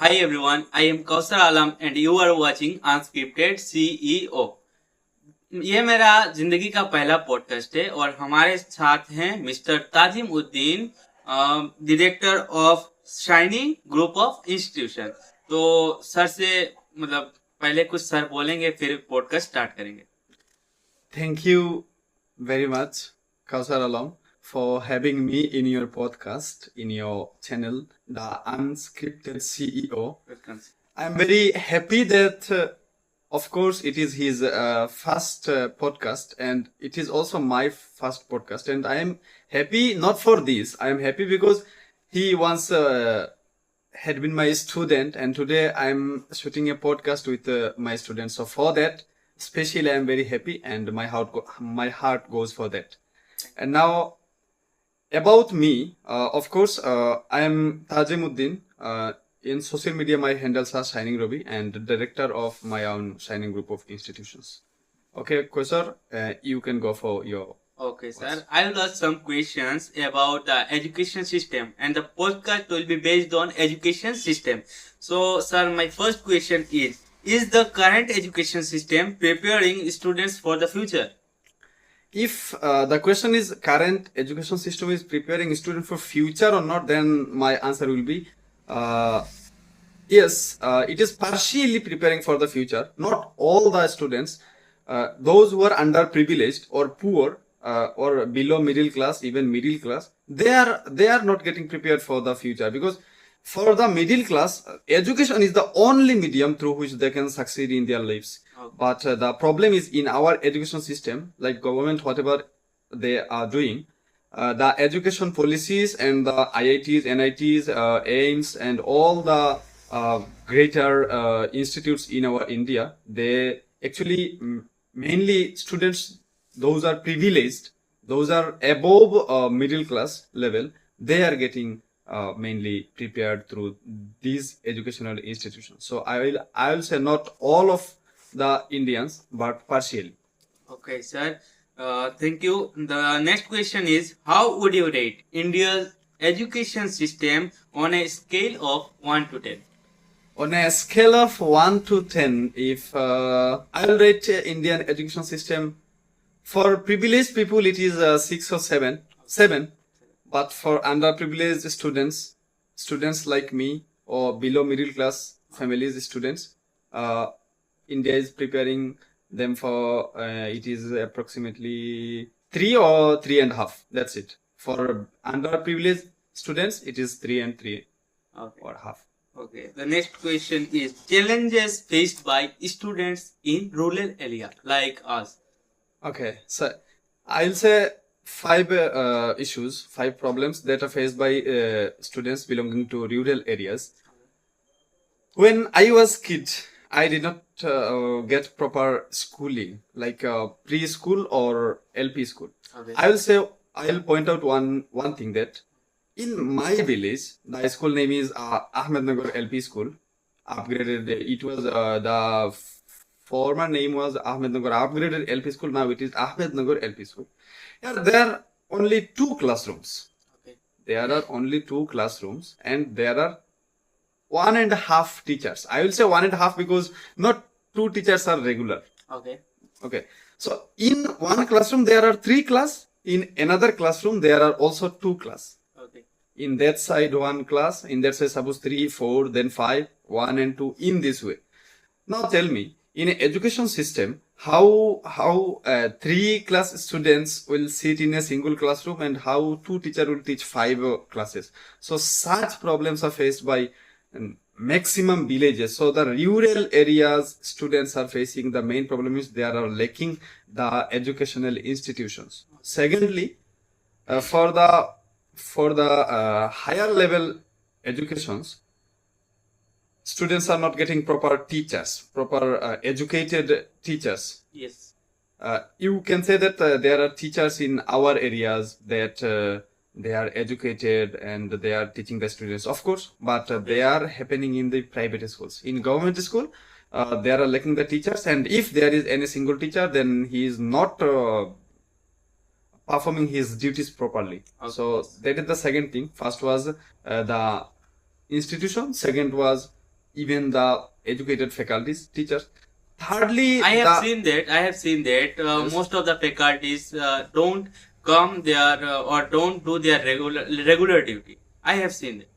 Hi everyone, I am Kawsar Alam and you are watching Unscripted CEO. ये मेरा जिंदगी का पहला पॉडकास्ट है और हमारे साथ हैं mister Tajim Uddin, director of shining group of institution. तो सर से पहले कुछ सर बोलेंगे फिर पॉडकास्ट स्टार्ट करेंगे. Thank you very much, Kawsar Alam, for having me in your podcast, in your channel, the Unscripted CEO. I'm very happy that, of course, it is his first podcast, and it is also my first podcast. And I am happy not for this. I am happy because he once had been my student, and today I'm shooting a podcast with my students. So for that, especially, I'm very happy, and my heart goes for that. And now, about me, of course, I am Tazim Uddin. In social media, my handles are Shining Ruby and director of my own Shining Group of Institutions. Okay, Kawsar, you can go for your... Okay, sir. I will ask some questions about the education system, and the podcast will be based on education system. So, sir, my first question is the current education system preparing students for the future? If the question is current education system is preparing student for future or not, then my answer will be yes, it is partially preparing for the future. Not all the students, those who are underprivileged or poor or below middle class, even middle class, they are not getting prepared for the future, because for the middle class, education is the only medium through which they can succeed in their lives. Okay. But the problem is in our education system, like government, whatever they are doing, the education policies and the IITs, NITs, AIMS, and all the greater institutes in our India, they actually mainly students, those are privileged, those are above middle class level, they are getting mainly prepared through these educational institutions. So I will say not all of the Indians, but partially. Okay, sir. Thank you. The next question is, how would you rate India's education system on a scale of 1 to 10? On a scale of 1 to 10, if I'll rate Indian education system, for privileged people it is 6 or 7. 7. But for underprivileged students like me or below middle class families students, India is preparing them for, it is approximately 3 or 3.5. That's it. For underprivileged students, it is 3 and 3 or half. Okay. The next question is challenges faced by students in rural area like us. Okay. So I'll say 5 issues, 5 problems that are faced by students belonging to rural areas. When I was kid, I did not get proper schooling, like preschool or LP school. Okay. I'll point out one thing, that in my village, the school name is Ahmednagar LP School. Upgraded. It was the former name was Ahmednagar Upgraded LP School. Now it is Ahmednagar LP School. Yeah, there are only 2 classrooms. Okay. There are only 2 classrooms, and there are 1.5 teachers. I will say 1.5 because not 2 teachers are regular. Okay. Okay. So in one classroom there are 3 class. In another classroom there are also 2 class. Okay. In that side 1 class. In that side suppose 3, 4, then 5, 1 and 2, in this way. Now tell me, in an education system, how 3 class students will sit in a single classroom, and how 2 teacher will teach 5 classes. So such problems are faced by maximum villages. So the rural areas students are facing, the main problem is they are lacking the educational institutions. Secondly, for the higher level educations, students are not getting proper teachers, proper educated teachers. Yes. You can say that there are teachers in our areas that they are educated and they are teaching the students, of course, but they are happening in the private schools. In government school, they are lacking the teachers, and if there is any single teacher, then he is not performing his duties properly. Okay. So that is the second thing. First was the institution. Second was even the educated faculties, teachers. Thirdly, I have seen that Yes. most of the faculties don't come there or don't do their regular duty. I have seen that.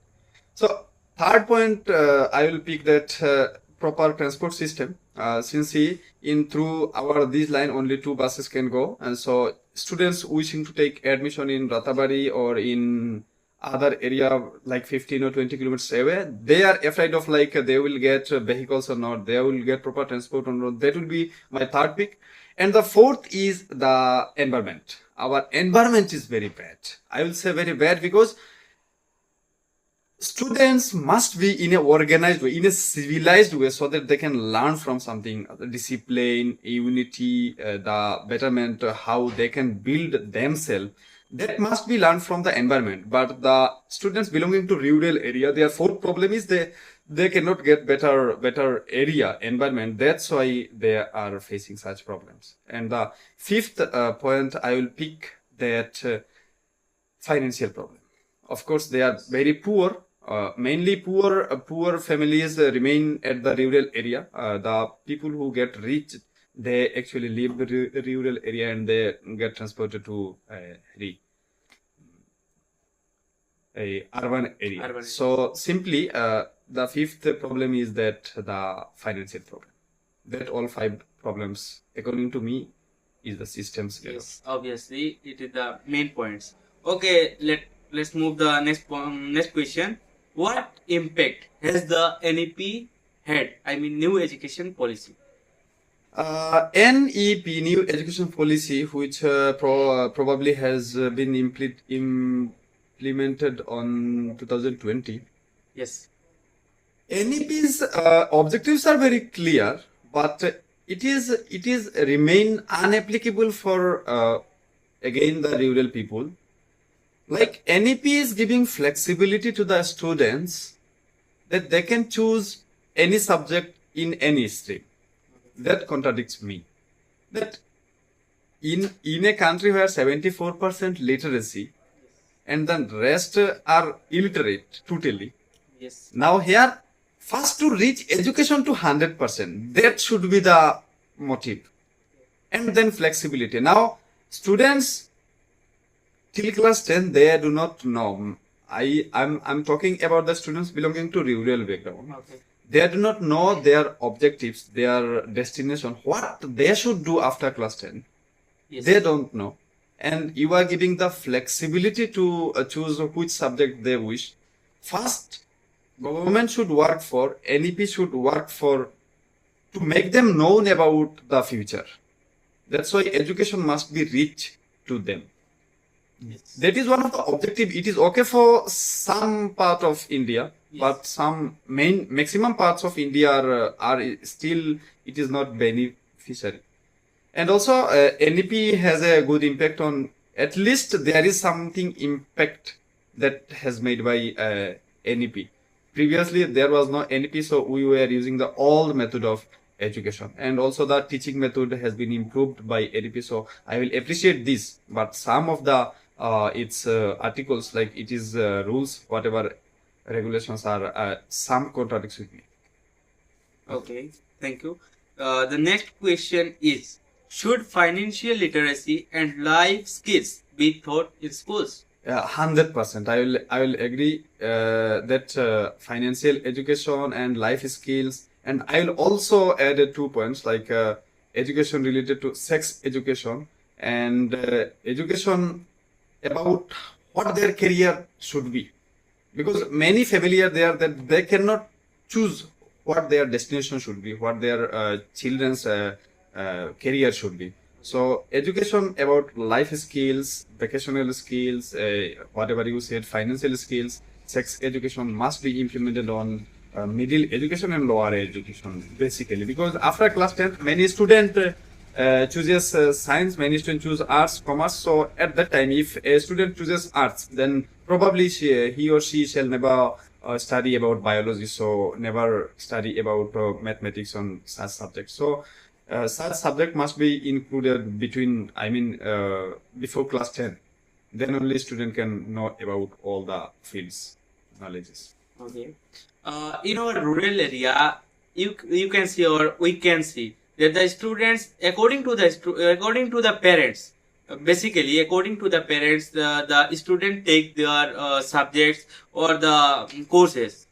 So third point, I will pick that proper transport system. Since in through our this line only 2 buses can go, and so students wishing to take admission in Ratabari or in other area like 15 or 20 kilometers away, they are afraid of like they will get vehicles or not, they will get proper transport or not. That will be my third pick. And the fourth is the environment. Our environment is very bad. I will say very bad because students must be in a organized way, in a civilized way, so that they can learn from something, the discipline, unity, the betterment, how they can build themselves. That must be learned from the environment. But the students belonging to rural area, their fourth problem is they cannot get better area environment. That's why they are facing such problems. And the fifth point I will pick that financial problem. Of course, they are very poor. Mainly poor families remain at the rural area. The people who get rich, they actually leave the rural area and they get transported to a urban area. Urban. So simply, the fifth problem is that the financial problem. That all five problems, according to me, is the system's error. Yes, obviously it is the main points. Okay, let's move the next question. What impact has the NEP had? I mean, new education policy. NEP, new education policy, which probably has been implemented on 2020. Yes. NEP's objectives are very clear, but it is remain unapplicable for again the rural people. Like NEP is giving flexibility to the students that they can choose any subject in any stream. That contradicts me. That in a country where 74% literacy and the rest are illiterate totally. Yes. Now here, first to reach education to 100%. That should be the motive. And then flexibility. Now, students till class 10, they do not know. I'm talking about the students belonging to rural background. Okay. They do not know their objectives, their destination, what they should do after class 10. Yes. They don't know. And you are giving the flexibility to choose which subject they wish. First, government should work for, NEP should work for, to make them known about the future. That's why education must be rich to them. Yes. That is one of the objectives. It is okay for some part of India, Yes. but some maximum parts of India are still, it is not beneficiary. And also, NEP has a good impact on, at least there is something impact that has made by NEP. Previously, there was no NEP, so we were using the old method of education. And also the teaching method has been improved by NEP, so I will appreciate this. But some of the its articles, like it is rules, whatever regulations are, some contradicts with me. Okay, thank you. The next question is, should financial literacy and life skills be taught in schools? 100%. I will agree that financial education and life skills, and I will also add 2 points like education related to sex education and education about what their career should be. Because many family are there that they cannot choose what their destination should be, what their children's career should be. So education about life skills, vocational skills, whatever you said, financial skills, sex education must be implemented on middle education and lower education, basically. Because after class 10, many students chooses science, many students choose arts, commerce. So at that time, if a student chooses arts, then probably he or she shall never study about biology, so never study about mathematics on such subjects. So such subject must be included before class 10. Then only student can know about all the fields, knowledges. Okay. In our rural area, you can see or we can see that the students, according to the parents, basically according to the parents, the student take their subjects or the courses.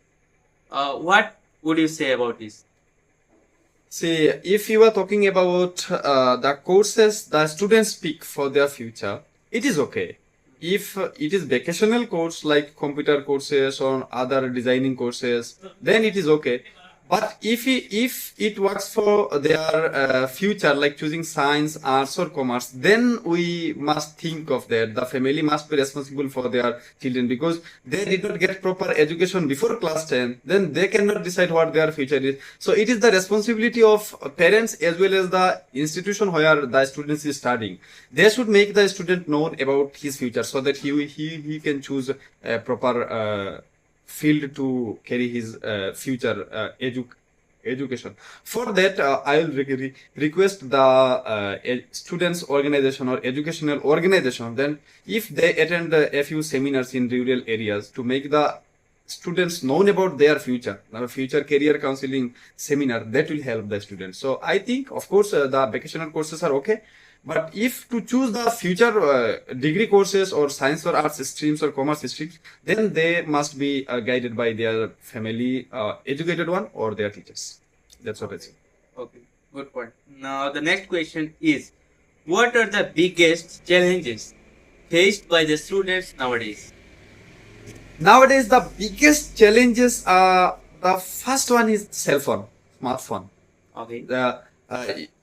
What would you say about this? See, if you are talking about the courses the students pick for their future, it is okay. If it is vocational course like computer courses or other designing courses, then it is okay. But if it works for their future, like choosing science, arts, or commerce, then we must think of that. The family must be responsible for their children because they did not get proper education before class 10. Then they cannot decide what their future is. So it is the responsibility of parents as well as the institution where the students is studying. They should make the student know about his future so that he can choose a proper field to carry his future education. For that, I will request the students organization or educational organization. Then, if they attend a few seminars in rural areas to make the students known about their future, future career counseling seminar, that will help the students. So I think, of course, the vocational courses are okay. But if to choose the future degree courses or science or arts streams or commerce streams, then they must be guided by their family educated one or their teachers. That's what I think. Okay, good point. Now the next question is, what are the biggest challenges faced by the students nowadays? Nowadays, the biggest challenges are the first one is cell phone, smartphone. Okay.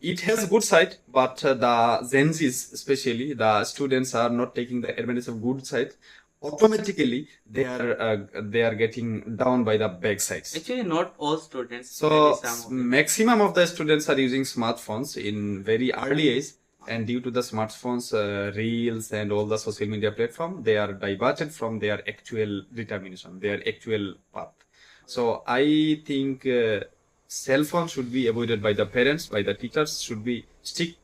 It has a good side, but the Gen Zs, especially the students, are not taking the advantage of good side. Automatically, they are getting down by the bad sides. Actually, not all students. So maybe some of them. maximum of the students are using smartphones in very early age, and due to the smartphones, reels and all the social media platform, they are diverted from their actual determination, their actual path. So I think cell phone should be avoided by the parents, by the teachers, should be strict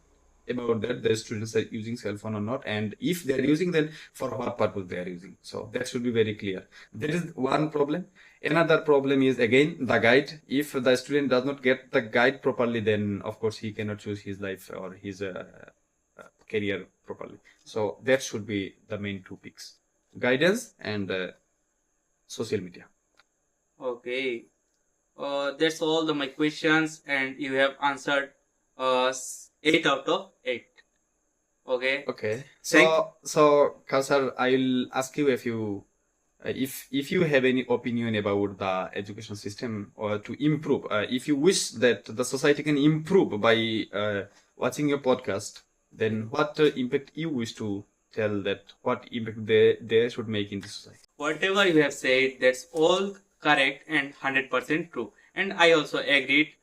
about that the students are using cell phone or not, and if they are using, then for what purpose they are using. So that should be very clear. That is one problem. Another problem is again the guide. If the student does not get the guide properly, then of course he cannot choose his life or his career properly. So that should be the main two picks: guidance and social media. Okay. That's all my questions, and you have answered 8 out of 8. Okay. Okay. So Kawsar, I'll ask you if you have any opinion about the education system or to improve, if you wish that the society can improve by watching your podcast, then what impact you wish to tell that what impact they should make in the society? Whatever you have said, that's all correct and 100% true. And I also agreed.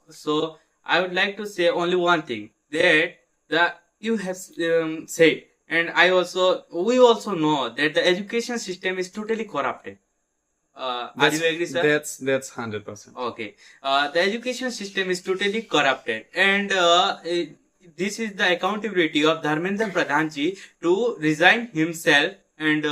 So I would like to say only one thing that you have said, and we also know that the education system is totally corrupted. Are you agree, sir? That's 100%. Okay. The education system is totally corrupted, and this is the accountability of Dharmendra Pradhanji to resign himself and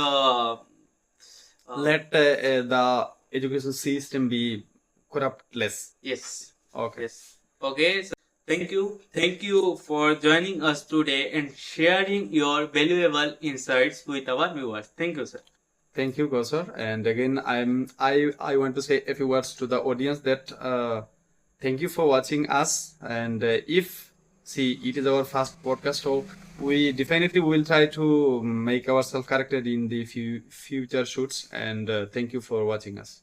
let the education system be corrupt less. yes. Okay. Yes. Okay. So thank you for joining us today and sharing your valuable insights with our viewers. Thank you, sir. Thank you, Kawsar. And again, I want to say a few words to the audience that thank you for watching us. And it is our first podcast, so we definitely will try to make ourselves corrected in the future shoots. And thank you for watching us.